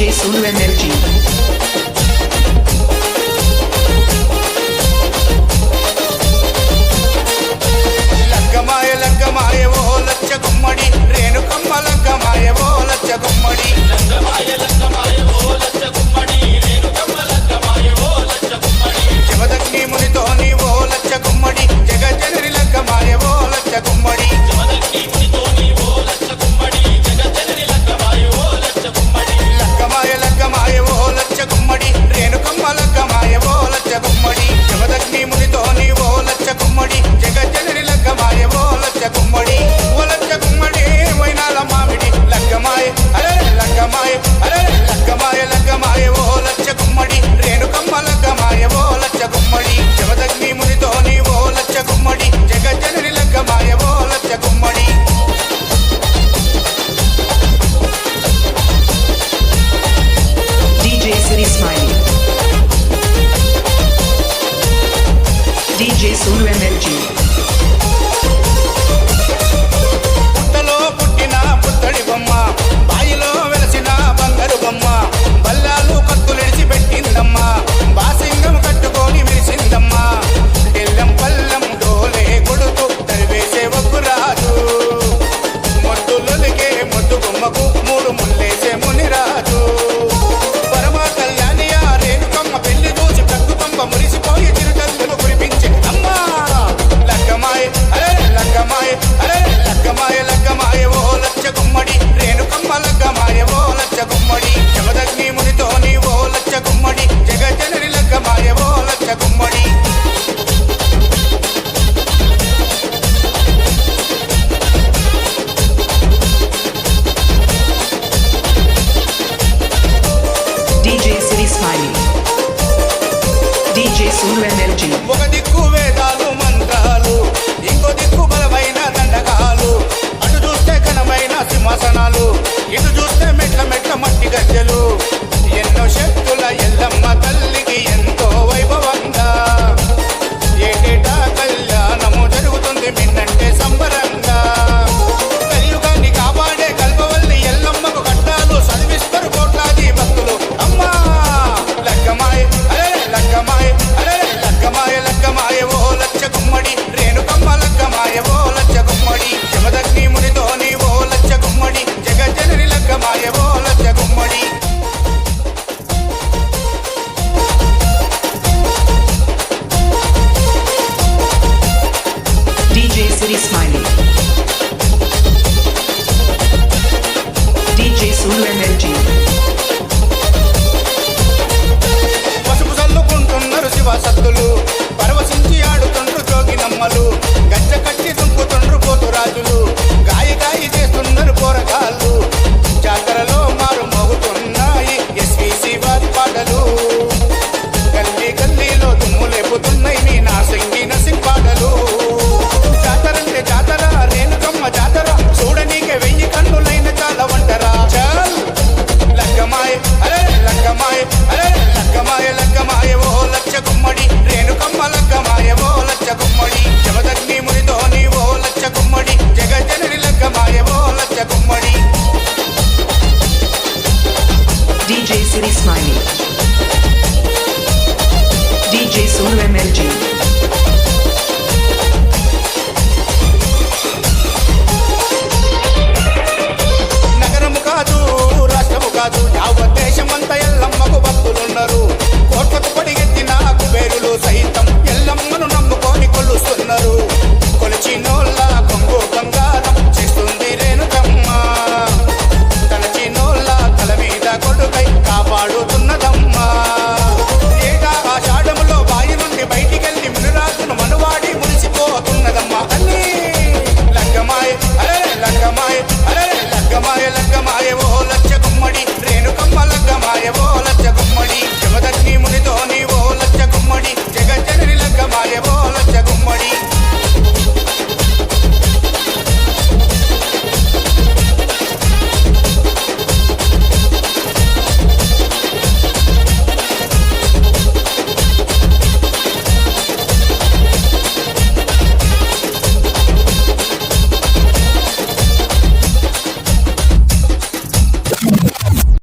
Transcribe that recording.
DJ Sonu Energy. లగ్గమాయ లగ్గమాయ ఓ లచ్చ గుమ్మడి రేణుకమ్మ లగ్గమాయ ఓ లచ్చ గుమ్మడి లగ్గమాయ లగ్గమాయ ఓ లచ్చ గుమ్మడి రేణుకమ్మ లగ్గమాయ ఓ లచ్చ గుమ్మడి జమదగ్ని మునితోని ఓ లచ్చ గుమ్మడి జగజ్జనని లగ్గమాయ ఓ లచ్చ గుమ్మడి జమదగ్ని మునితోని ఓ లచ్చ గుమ్మడి జగజ్జనని లగ్గమాయ ఓ లచ్చ గుమ్మడి లగ్గమాయ లగ్గమాయ ఓ లచ్చ గుమ్మడి రేణుకమ్మ లగ్గమాయ ఓ లచ్చ గుమ్మడి జమదగ్ని మునితోని ఓ లచ్చ గుమ్మడి జగజ్జనని లగ్గమాయ ఓ లచ్చ గుమ్మడి ఓ లచ్చ గుమ్మడి వైనాల మామిడి లగ్గమాయ అరే లగ్గమాయ అరే లగ్గమాయ లగ్గమాయ ఓ లచ్చ గుమ్మడి రేణుకమ్మ లగ్గమాయ ఓ లచ్చ గుమ్మడి జమదగ్ని మునితోని ఓ లచ్చ గుమ్మడి జగజ్జనని లగ్గమాయ ఓ లచ్చ గుమ్మడి DJ City Smiley. DJ Sonu Energy. పుట్టలో పుట్టిన పుత్తడి బొమ్మ బాయిలో వెలసిన బంగారు బొమ్మ బల్లాలు కత్తులిడిచి పెట్టిందమ్మా బాసింగం కట్టుకొని విరిసిందమ్మా ఎల్లం పల్లం డోలే కొడుతూ తరివేసే ఒగ్గురాజు మొద్దులొలికే మొద్దు బొమ్మకు మూడు ముల్లేసే మునిరాజు పరమ కళ్యాణియ రేణుకమ్మ పెళ్లి చూసి ప్రకృతంబ మురిసిపోయి చిరుతల్లులు కురిపించే అమ్మా లగ్గమాయ అరే లగ్గమాయ అరే లగ్గమాయ లగ్గమాయ ఓ లచ్చ గుమ్మడి రేణుకమ్మ లగ్గమాయ ఓ లచ్చ గుమ్మడి జమదగ్ని మునితోని ఓ లచ్చ గుమ్మడి జగజ్జనని లగ్గమాయ ఓ లచ్చ గుమ్మడి DJ City Smiley. DJ Sonu Energy. ఒక దిక్కు వేదాలు మంత్రాలు ఇంకో దిక్కు బలమైన దండకాలు అటు చూస్తే ఘనమైన సింహాసనాలు ఇటు చూస్తే మెట్ల మెట్ల మట్టి గజ్జలు ఎన్నో శక్తుల ఎల్లమ్మ తల్లికి ఎంతో వైభవంగా ఏటేటా కళ్యాణము జరుగుతుంది మిన్నంటే సంబరంగా కలియుగాన్ని కాపాడే కల్పవల్లి ఎల్లమ్మకు కట్టాలు చదివిస్తారు కోట్లాది భక్తులు అమ్మా లగ్గమాయ అరే లగ్గమాయ అరే లగ్గమాయ లగ్గమాయ ఓ లచ్చ గుమ్మడి రేణుకమ్మ లగ్గమాయ ఓ లచ్చ గుమ్మడి జమదగ్ని మునితోని ఓ లచ్చ గుమ్మడి జగజ్జనని లగ్గమాయ ఓ లచ్చ గుమ్మడి DJ City Smiley. DJ Sonu Energy. పసుపు చల్లుకుంటున్నారు శివసత్తులు పరవశించి ఆడుతుండ్రు జోగినమ్మలు గజ్జ కట్టి దుంకుతుండ్రు పోతురాజులు గాయి గాయి చేస్తున్నారు పోరగాళ్ళు జాతరలో మారు మోగుతున్నాయి ఎస్వీసీ వారి పాటలు గల్లీ గల్లీలో దుమ్ము లేపుతున్నాయి మీ నా సంగీన సింపాటలు జాతరంటే జాతర రేణుకమ్మ జాతర చూడనీకే 1000 కన్నులైన చాలా వంటరా చల్ లగ్గమాయ అరే లగ్గమాయ అరే లగ్గమాయ లగ్గమాయ ఓ లచ్చ గుమ్మడి రేణుకమ్మ లగ్గమాయ ఓ లచ్చ గుమ్మడి జమదగ్ని మునితోని ఓ లచ్చ గుమ్మడి జగజ్జనని లగ్గమాయ ఓ లచ్చ గుమ్మడి DJ City Smiley.